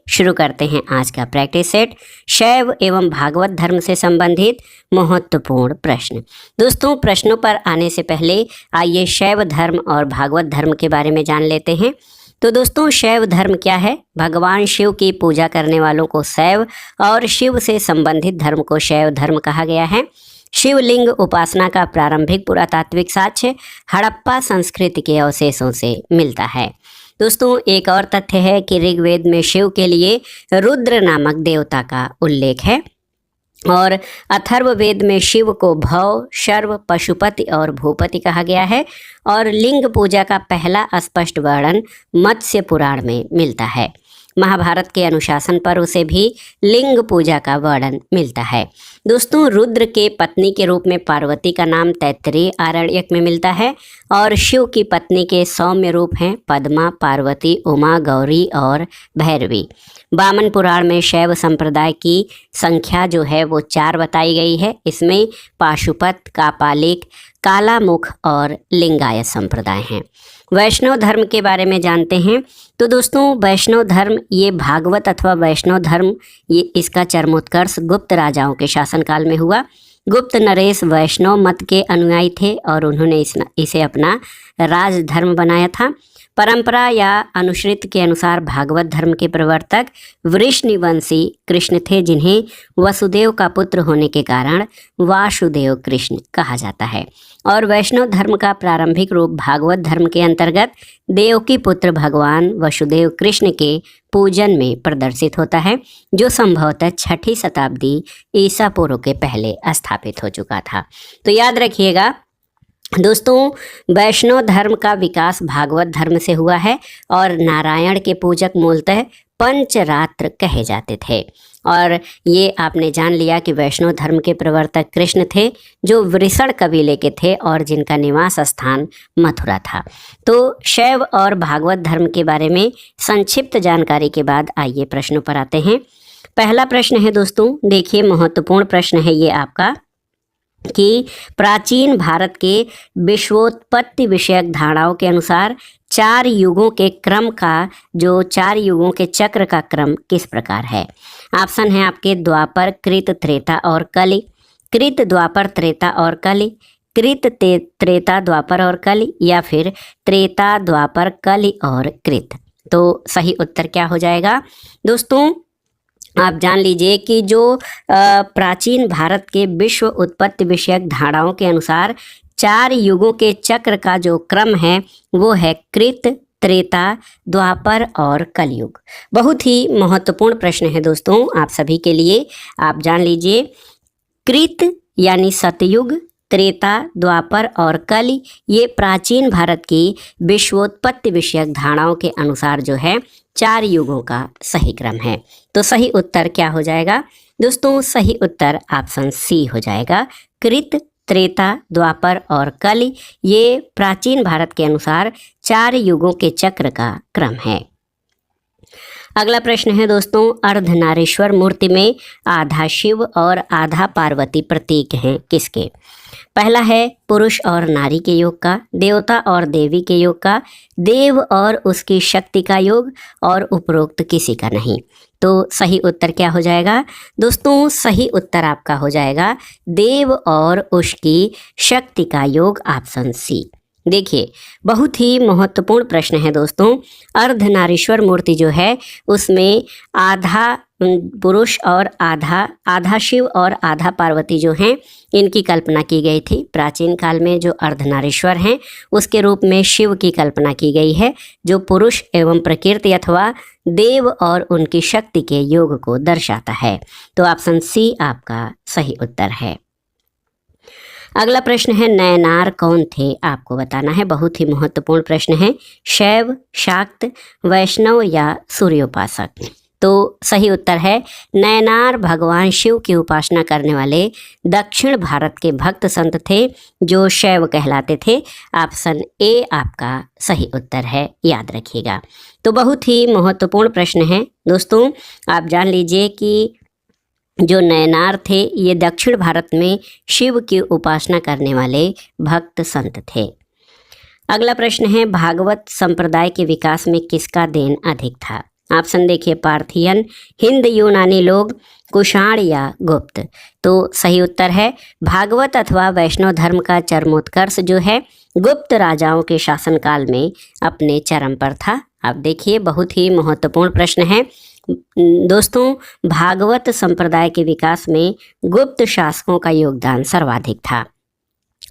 शुरू करते हैं आज का प्रैक्टिस सेट, शैव एवं भागवत धर्म से संबंधित महत्वपूर्ण प्रश्न। दोस्तों, प्रश्नों पर आने से पहले आइए शैव धर्म और भागवत धर्म के बारे में जान लेते हैं। तो दोस्तों, शैव धर्म क्या है? भगवान शिव की पूजा करने वालों को शैव और शिव से संबंधित धर्म को शैव धर्म कहा गया है। शिवलिंग उपासना का प्रारंभिक पुरातात्विक साक्ष्य हड़प्पा संस्कृति के अवशेषों से मिलता है। दोस्तों, एक और तथ्य है कि ऋग्वेद में शिव के लिए रुद्र नामक देवता का उल्लेख है और अथर्ववेद में शिव को भव, शर्व, पशुपति और भूपति कहा गया है और लिंग पूजा का पहला स्पष्ट वर्णन मत्स्य पुराण में मिलता है। महाभारत के अनुशासन पर्व से भी लिंग पूजा का वर्णन मिलता है। दोस्तों, रुद्र के पत्नी के रूप में पार्वती का नाम तैत्तिरीय आरण्यक में मिलता है और शिव की पत्नी के सौम्य रूप हैं पद्मा, पार्वती, उमा, गौरी और भैरवी। वामन पुराण में शैव संप्रदाय की संख्या जो है वो 4 बताई गई है। इसमें पाशुपत, कापालिक, कालामुख और लिंगायत संप्रदाय हैं। वैष्णव धर्म के बारे में जानते हैं। तो दोस्तों, वैष्णव धर्म ये भागवत अथवा वैष्णव धर्म ये इसका चरमोत्कर्ष गुप्त राजाओं के शासनकाल में हुआ। गुप्त नरेश वैष्णव मत के अनुयायी थे और उन्होंने इसे अपना राजधर्म बनाया था। परंपरा या अनुश्रित के अनुसार भागवत धर्म के प्रवर्तक वृषनिवंशी कृष्ण थे, जिन्हें वसुदेव का पुत्र होने के कारण वासुदेव कृष्ण कहा जाता है। और वैष्णव धर्म का प्रारंभिक रूप भागवत धर्म के अंतर्गत देवकी पुत्र भगवान वसुदेव कृष्ण के पूजन में प्रदर्शित होता है, जो संभवतः 6ठी शताब्दी ईसा पूर्व के पहले स्थापित हो चुका था। तो याद रखिएगा दोस्तों, वैष्णव धर्म का विकास भागवत धर्म से हुआ है और नारायण के पूजक मूलतः पंचरात्र कहे जाते थे। और ये आपने जान लिया कि वैष्णव धर्म के प्रवर्तक कृष्ण थे, जो वृषण कबीले के थे और जिनका निवास स्थान मथुरा था। तो शैव और भागवत धर्म के बारे में संक्षिप्त जानकारी के बाद आइए प्रश्नों पर आते हैं। पहला प्रश्न है दोस्तों, देखिए महत्वपूर्ण प्रश्न है ये आपका कि प्राचीन भारत के विश्वोत्पत्ति विषयक धारणाओं के अनुसार 4 युगों के क्रम का जो 4 युगों के चक्र का क्रम किस प्रकार है? ऑप्शन है आपके द्वापर, कृत, त्रेता और कलि, कृत, द्वापर, त्रेता और कलि, कृत, त्रेता, द्वापर और कलि, या फिर त्रेता, द्वापर, कलि और कृत। तो सही उत्तर क्या हो जाएगा? दोस्तों, आप जान लीजिए कि जो प्राचीन भारत के विश्व उत्पत्ति विषयक धारणाओं के अनुसार 4 युगों के चक्र का जो क्रम है वो है कृत, त्रेता, द्वापर और कलयुग। बहुत ही महत्वपूर्ण प्रश्न है दोस्तों आप सभी के लिए। आप जान लीजिए कृत यानी सतयुग, त्रेता, द्वापर और कलि ये प्राचीन भारत की विश्वोत्पत्ति विषयक धारणाओं के अनुसार जो है 4 युगों का सही क्रम है। तो सही उत्तर क्या हो जाएगा? दोस्तों, सही उत्तर ऑप्शन सी हो जाएगा। कृत, त्रेता, द्वापर और कलि ये प्राचीन भारत के अनुसार 4 युगों के चक्र का क्रम है। अगला प्रश्न है दोस्तों, अर्धनारीश्वर मूर्ति में आधा शिव और आधा पार्वती प्रतीक हैं किसके? पहला है पुरुष और नारी के योग का, देवता और देवी के योग का, देव और उसकी शक्ति का योग और उपरोक्त किसी का नहीं। तो सही उत्तर क्या हो जाएगा? दोस्तों, सही उत्तर आपका हो जाएगा देव और उसकी शक्ति का योग, ऑप्शन सी। देखिए, बहुत ही महत्वपूर्ण प्रश्न है दोस्तों। अर्धनारीश्वर मूर्ति जो है उसमें आधा पुरुष और आधा शिव और आधा पार्वती जो हैं इनकी कल्पना की गई थी। प्राचीन काल में जो अर्धनारीश्वर हैं उसके रूप में शिव की कल्पना की गई है, जो पुरुष एवं प्रकृति अथवा देव और उनकी शक्ति के योग को दर्शाता है। तो ऑप्शन सी आपका सही उत्तर है। अगला प्रश्न है, नयनार कौन थे? आपको बताना है। बहुत ही महत्वपूर्ण प्रश्न है। शैव, शाक्त, वैष्णव या सूर्योपासक? तो सही उत्तर है नयनार भगवान शिव की उपासना करने वाले दक्षिण भारत के भक्त संत थे, जो शैव कहलाते थे। ऑप्शन ए आपका सही उत्तर है, याद रखिएगा। तो बहुत ही महत्वपूर्ण प्रश्न है दोस्तों। आप जान लीजिए कि जो नयनार थे ये दक्षिण भारत में शिव की उपासना करने वाले भक्त संत थे। अगला प्रश्न है, भागवत संप्रदाय के विकास में किसका देन अधिक था? ऑप्शन देखिए पार्थियन, हिंद यूनानी लोग, कुषाण या गुप्त। तो सही उत्तर है भागवत अथवा वैष्णव धर्म का चरमोत्कर्ष जो है गुप्त राजाओं के शासनकाल में अपने चरम पर था। अब देखिए बहुत ही महत्वपूर्ण प्रश्न है दोस्तों, भागवत संप्रदाय के विकास में गुप्त शासकों का योगदान सर्वाधिक था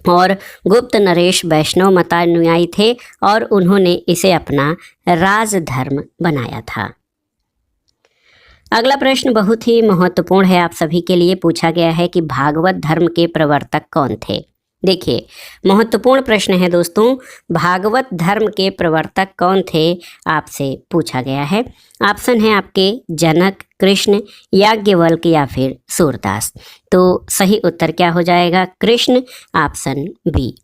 और गुप्त नरेश वैष्णव मतानुयायी थे और उन्होंने इसे अपना राजधर्म बनाया था। अगला प्रश्न बहुत ही महत्वपूर्ण है, आप सभी के लिए पूछा गया है कि भागवत धर्म के प्रवर्तक कौन थे। देखिए महत्वपूर्ण प्रश्न है दोस्तों, भागवत धर्म के प्रवर्तक कौन थे आपसे पूछा गया है। ऑप्शन है आपके जनक, कृष्ण, याज्ञवल्क या फिर सूरदास। तो सही उत्तर क्या हो जाएगा? कृष्ण, ऑप्शन बी।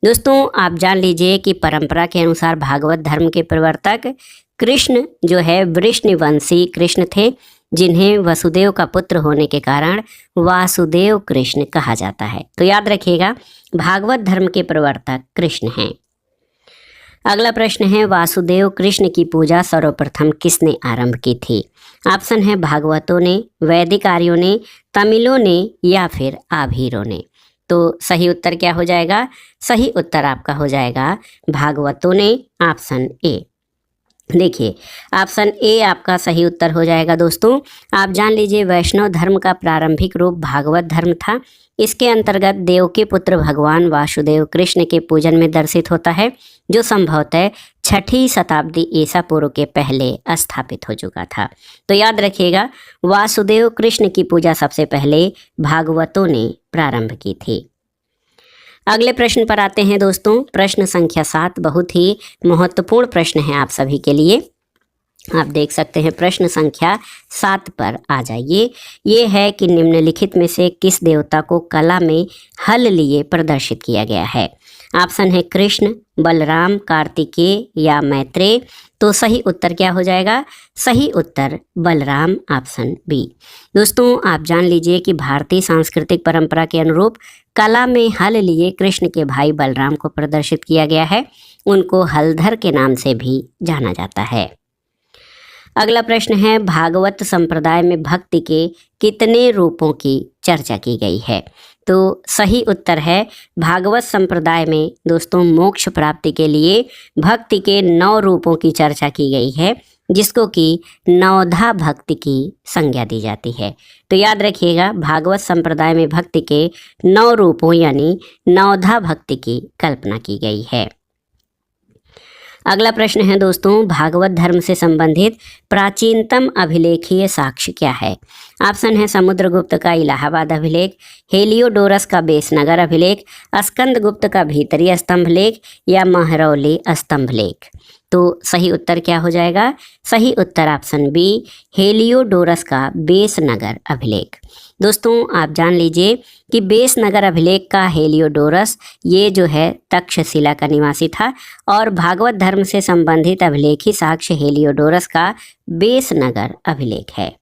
दोस्तों आप जान लीजिए कि परंपरा के अनुसार भागवत धर्म के प्रवर्तक कृष्ण जो है वृष्णिवंशी कृष्ण थे, जिन्हें वसुदेव का पुत्र होने के कारण वासुदेव कृष्ण कहा जाता है। तो याद रखिएगा भागवत धर्म के प्रवर्तक कृष्ण हैं। अगला प्रश्न है वासुदेव कृष्ण की पूजा सर्वप्रथम किसने आरंभ की थी? ऑप्शन है भागवतों ने, वैदिक आर्यों ने, तमिलों ने या फिर आभीरों ने। तो सही उत्तर क्या हो जाएगा? सही उत्तर आपका हो जाएगा भागवतों ने, ऑप्शन ए। देखिए ऑप्शन ए आपका सही उत्तर हो जाएगा। दोस्तों आप जान लीजिए वैष्णव धर्म का प्रारंभिक रूप भागवत धर्म था। इसके अंतर्गत देव के पुत्र भगवान वासुदेव कृष्ण के पूजन में दर्शित होता है, जो संभवतः 6ठी शताब्दी ईसा पूर्व के पहले स्थापित हो चुका था। तो याद रखिएगा वासुदेव कृष्ण की पूजा सबसे पहले भागवतों ने प्रारंभ की थी। अगले प्रश्न पर आते हैं दोस्तों, प्रश्न संख्या 7 बहुत ही महत्वपूर्ण प्रश्न है आप सभी के लिए। आप देख सकते हैं प्रश्न संख्या 7 पर आ जाइए। ये है कि निम्नलिखित में से किस देवता को कला में हल लिए प्रदर्शित किया गया है? ऑप्शन है कृष्ण, बलराम, कार्तिकेय या मैत्रेय। तो सही उत्तर क्या हो जाएगा? सही उत्तर बलराम, ऑप्शन बी। दोस्तों आप जान लीजिए कि भारतीय सांस्कृतिक परंपरा के अनुरूप कला में हल लिए कृष्ण के भाई बलराम को प्रदर्शित किया गया है। उनको हलधर के नाम से भी जाना जाता है। अगला प्रश्न है भागवत संप्रदाय में भक्ति के कितने रूपों की चर्चा की गई है? तो सही उत्तर है भागवत संप्रदाय में दोस्तों मोक्ष प्राप्ति के लिए भक्ति के 9 रूपों की चर्चा की गई है, जिसको कि नवधा भक्ति की संज्ञा दी जाती है। तो याद रखिएगा भागवत संप्रदाय में भक्ति के 9 रूपों यानी नवधा भक्ति की कल्पना की गई है। अगला प्रश्न है दोस्तों भागवत धर्म से संबंधित प्राचीनतम अभिलेखीय साक्ष्य क्या है? ऑप्शन है समुद्रगुप्त का इलाहाबाद अभिलेख, हेलियोडोरस का बेसनगर अभिलेख, स्कंदगुप्त का भीतरी स्तंभ लेख या महरौली स्तंभ लेख। तो सही उत्तर क्या हो जाएगा? सही उत्तर ऑप्शन बी, हेलियोडोरस का बेसनगर अभिलेख। दोस्तों आप जान लीजिए कि बेसनगर अभिलेख का हेलियोडोरस ये जो है तक्षशिला का निवासी था और भागवत धर्म से संबंधित अभिलेखी साक्ष्य हेलियोडोरस का बेसनगर अभिलेख है।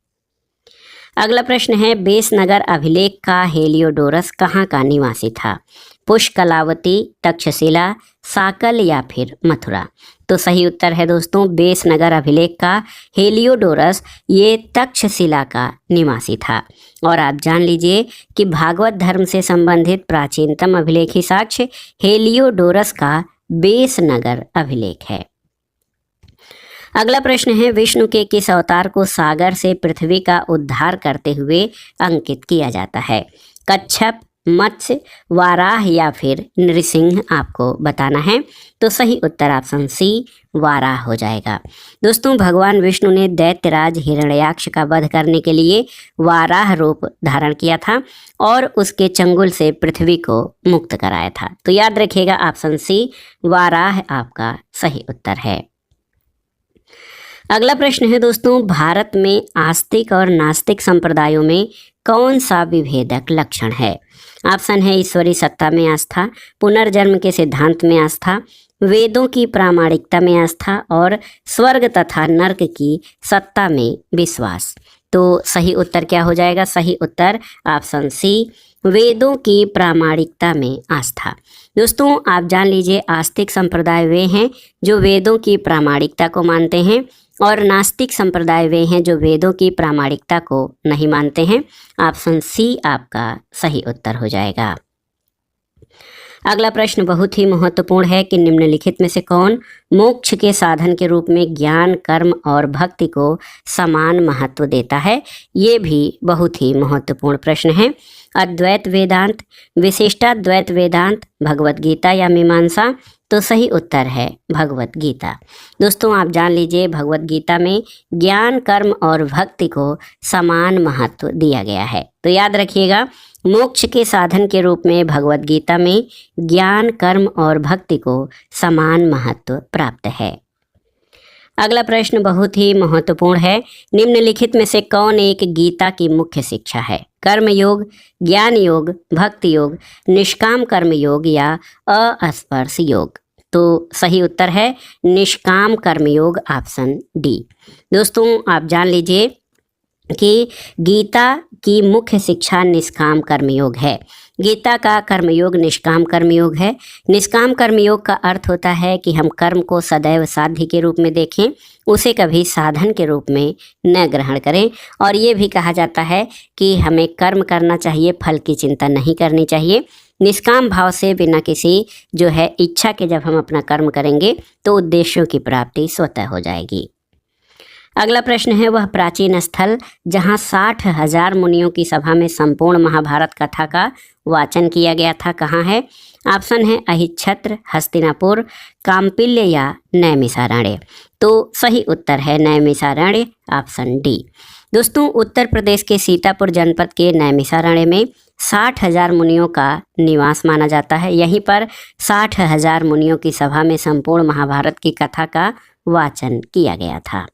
अगला प्रश्न है बेसनगर अभिलेख का हेलियोडोरस कहाँ का निवासी था? पुष्कलावती, तक्षशिला, साकल या फिर मथुरा। तो सही उत्तर है दोस्तों बेसनगर अभिलेख का हेलियोडोरस ये तक्षशिला का निवासी था। और आप जान लीजिए कि भागवत धर्म से संबंधित प्राचीनतम अभिलेखी साक्ष्य हेलियोडोरस का बेसनगर अभिलेख है। अगला प्रश्न है विष्णु के किस अवतार को सागर से पृथ्वी का उद्धार करते हुए अंकित किया जाता है? कच्छप, मत्स्य, वाराह या फिर नृसिंह आपको बताना है। तो सही उत्तर ऑप्शन सी वाराह हो जाएगा। दोस्तों भगवान विष्णु ने दैत्यराज हिरण्याक्ष का वध करने के लिए वाराह रूप धारण किया था और उसके चंगुल से पृथ्वी को मुक्त कराया था। तो याद रखिएगा ऑप्शन सी वाराह आपका सही उत्तर है। अगला प्रश्न है दोस्तों भारत में आस्तिक और नास्तिक संप्रदायों में कौन सा विभेदक लक्षण है? ऑप्शन है ईश्वरी सत्ता में आस्था, पुनर्जन्म के सिद्धांत में आस्था, वेदों की प्रामाणिकता में आस्था और स्वर्ग तथा नर्क की सत्ता में विश्वास। तो सही उत्तर क्या हो जाएगा? सही उत्तर ऑप्शन सी वेदों की प्रामाणिकता में आस्था। दोस्तों आप जान लीजिए आस्तिक संप्रदाय वे हैं जो वेदों की प्रामाणिकता को मानते हैं और नास्तिक संप्रदाय वे हैं जो वेदों की प्रामाणिकता को नहीं मानते हैं। ऑप्शन सी आपका सही उत्तर हो जाएगा। अगला प्रश्न बहुत ही महत्वपूर्ण है कि निम्नलिखित में से कौन मोक्ष के साधन के रूप में ज्ञान, कर्म और भक्ति को समान महत्व देता है। ये भी बहुत ही महत्वपूर्ण प्रश्न है। अद्वैत वेदांत, विशिष्टाद्वैत वेदांत, भगवत गीता या मीमांसा। तो सही उत्तर है भगवत गीता। दोस्तों आप जान लीजिए भगवत गीता में ज्ञान, कर्म और भक्ति को समान महत्व दिया गया है। तो याद रखिएगा मोक्ष के साधन के रूप में भगवत गीता में ज्ञान, कर्म और भक्ति को समान महत्व प्राप्त है। अगला प्रश्न बहुत ही महत्वपूर्ण है। निम्नलिखित में से कौन एक गीता की मुख्य शिक्षा है। कर्म योग, ज्ञान योग, भक्ति योग, निष्काम कर्म योग या अस्पर्श योग। तो सही उत्तर है निष्काम कर्म योग, ऑप्शन डी। दोस्तों आप जान लीजिए कि गीता की मुख्य शिक्षा निष्काम कर्मयोग है। गीता का कर्मयोग निष्काम कर्मयोग है। निष्काम कर्मयोग का अर्थ होता है कि हम कर्म को सदैव साध्य के रूप में देखें, उसे कभी साधन के रूप में न ग्रहण करें। और ये भी कहा जाता है कि हमें कर्म करना चाहिए, फल की चिंता नहीं करनी चाहिए। निष्काम भाव से बिना किसी जो है इच्छा के जब हम अपना कर्म करेंगे तो उद्देश्यों की प्राप्ति स्वतः हो जाएगी। अगला प्रश्न है वह प्राचीन स्थल जहाँ 60,000 मुनियों की सभा में संपूर्ण महाभारत कथा का वाचन किया गया था, कहाँ है। ऑप्शन है अहिच्छत्र, हस्तिनापुर, काम्पिल्य या नैमिषारण्य। तो सही उत्तर है नैमिषारण्य, ऑप्शन डी। दोस्तों उत्तर प्रदेश के सीतापुर जनपद के नैमिषारण्य में 60,000 मुनियों का निवास माना जाता है। यहीं पर 60,000 मुनियों की सभा में संपूर्ण महाभारत की कथा का वाचन किया गया था।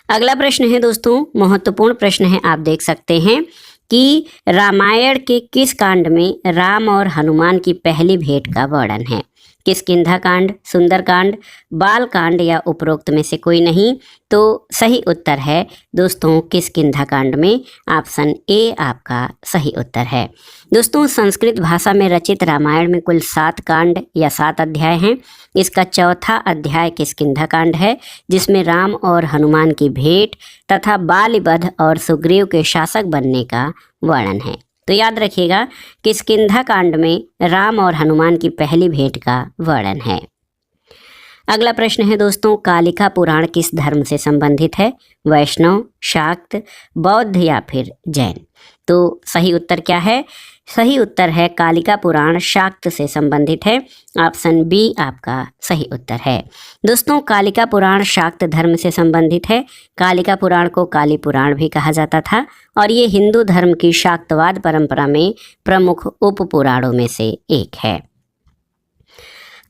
अगला प्रश्न है दोस्तों महत्वपूर्ण प्रश्न है, आप देख सकते हैं कि रामायण के किस कांड में राम और हनुमान की पहली भेंट का वर्णन है। किष्किंधा कांड, सुंदरकांड, बाल कांड या उपरोक्त में से कोई नहीं। तो सही उत्तर है दोस्तों किष्किंधा कांड में, ऑप्शन ए आपका सही उत्तर है। दोस्तों संस्कृत भाषा में रचित रामायण में कुल 7 कांड या 7 अध्याय हैं। इसका चौथा अध्याय किष्किंधा कांड है जिसमें राम और हनुमान की भेंट तथा बाली वध और सुग्रीव के शासक बनने का वर्णन है। तो याद रखिएगा किष्किंधा कांड में राम और हनुमान की पहली भेंट का वर्णन है। अगला प्रश्न है दोस्तों कालिका पुराण किस धर्म से संबंधित है। वैष्णव, शाक्त, बौद्ध या फिर जैन। तो सही उत्तर क्या है। सही उत्तर है कालिका पुराण शाक्त से संबंधित है, ऑप्शन बी आपका सही उत्तर है। दोस्तों कालिका पुराण शाक्त धर्म से संबंधित है। कालिका पुराण को काली पुराण भी कहा जाता था और ये हिंदू धर्म की शाक्तवाद परंपरा में प्रमुख उप पुराणों में से एक है।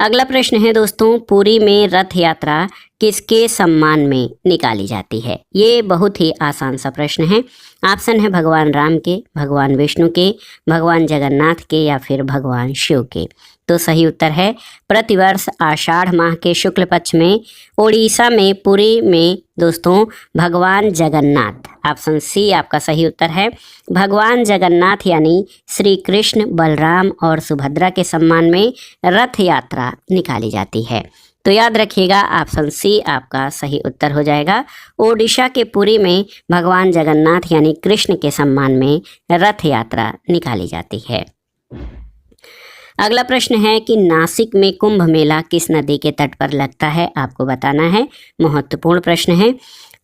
अगला प्रश्न है दोस्तों पुरी में रथ यात्रा किसके सम्मान में निकाली जाती है। ये बहुत ही आसान सा प्रश्न है। ऑप्शन है भगवान राम के, भगवान विष्णु के, भगवान जगन्नाथ के या फिर भगवान शिव के। तो सही उत्तर है प्रतिवर्ष आषाढ़ माह के शुक्ल पक्ष में उड़ीसा में पुरी में दोस्तों भगवान जगन्नाथ, ऑप्शन सी आपका सही उत्तर है। भगवान जगन्नाथ यानी श्री कृष्ण, बलराम और सुभद्रा के सम्मान में रथ यात्रा निकाली जाती है। तो याद रखिएगा ऑप्शन सी आपका सही उत्तर हो जाएगा। ओडिशा के पुरी में भगवान जगन्नाथ यानी कृष्ण के सम्मान में रथ यात्रा निकाली जाती है। अगला प्रश्न है कि नासिक में कुंभ मेला किस नदी के तट पर लगता है, आपको बताना है। महत्वपूर्ण प्रश्न है।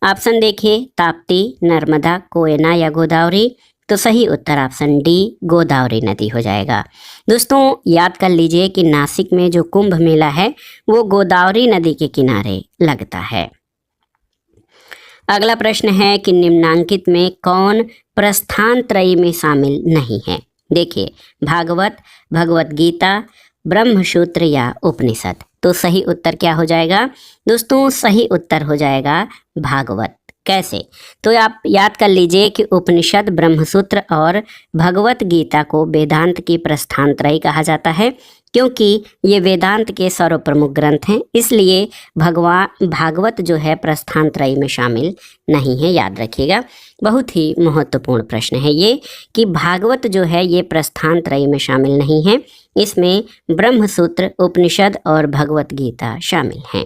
ऑप्शन देखिए ताप्ती, नर्मदा, कोयना या गोदावरी। तो सही उत्तर ऑप्शन डी गोदावरी नदी हो जाएगा। दोस्तों याद कर लीजिए कि नासिक में जो कुंभ मेला है वो गोदावरी नदी के किनारे लगता है। अगला प्रश्न है कि निम्नांकित में कौन प्रस्थान त्रयी में शामिल नहीं है। देखिए भागवत, भगवत गीता, ब्रह्मसूत्र या उपनिषद। तो सही उत्तर क्या हो जाएगा दोस्तों। सही उत्तर हो जाएगा भागवत। कैसे, तो आप याद कर लीजिए कि उपनिषद, ब्रह्मसूत्र और भगवत गीता को वेदांत की प्रस्थानत्रयी कहा जाता है क्योंकि ये वेदांत के सर्वप्रमुख ग्रंथ हैं। इसलिए भागवत जो है प्रस्थानत्रयी में शामिल नहीं है। याद रखिएगा बहुत ही महत्वपूर्ण प्रश्न है ये कि भागवत जो है ये प्रस्थानत्रयी में शामिल नहीं है। इसमें ब्रह्मसूत्र, उपनिषद और भगवत गीता शामिल हैं।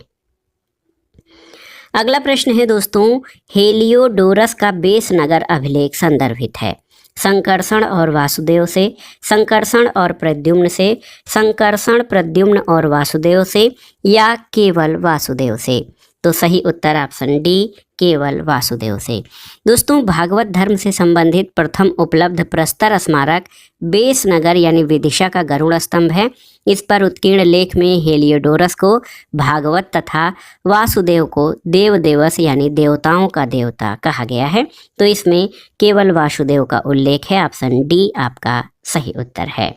अगला प्रश्न है दोस्तों, हेलियोडोरस का बेस नगर अभिलेख संदर्भित है। संकर्षण और वासुदेव से, संकर्षण और प्रद्युम्न से, संकर्षण प्रद्युम्न और वासुदेव से, या केवल वासुदेव से। तो सही उत्तर ऑप्शन डी, केवल वासुदेव से। दोस्तों, भागवत धर्म से संबंधित प्रथम उपलब्ध प्रस्तर स्मारक बेस नगर यानी विदिशा का गरुड़ स्तंभ है। इस पर उत्कीर्ण लेख में हेलियोडोरस को भागवत तथा वासुदेव को देव देवस यानी देवताओं का देवता कहा गया है। तो इसमें केवल वासुदेव का उल्लेख है। ऑप्शन डी आपका सही उत्तर है।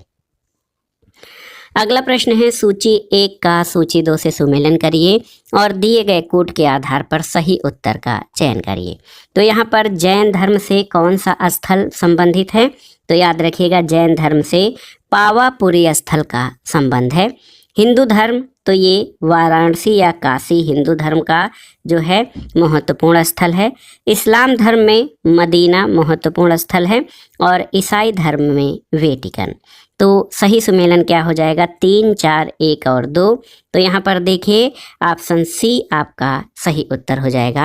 अगला प्रश्न है, सूची 1 का सूची 2 से सुमेलन करिए और दिए गए कोड के आधार पर सही उत्तर का चयन करिए। तो यहाँ पर जैन धर्म से कौन सा स्थल संबंधित है? तो याद रखिएगा, जैन धर्म से पावापुरी स्थल का संबंध है। हिंदू धर्म, तो ये वाराणसी या काशी हिंदू धर्म का जो है महत्वपूर्ण स्थल है। इस्लाम धर्म में मदीना महत्वपूर्ण स्थल है और ईसाई धर्म में वेटिकन। तो सही सुमेलन क्या हो जाएगा? 3, 4, 1 और 2। तो यहाँ पर देखिए ऑप्शन सी आपका सही उत्तर हो जाएगा।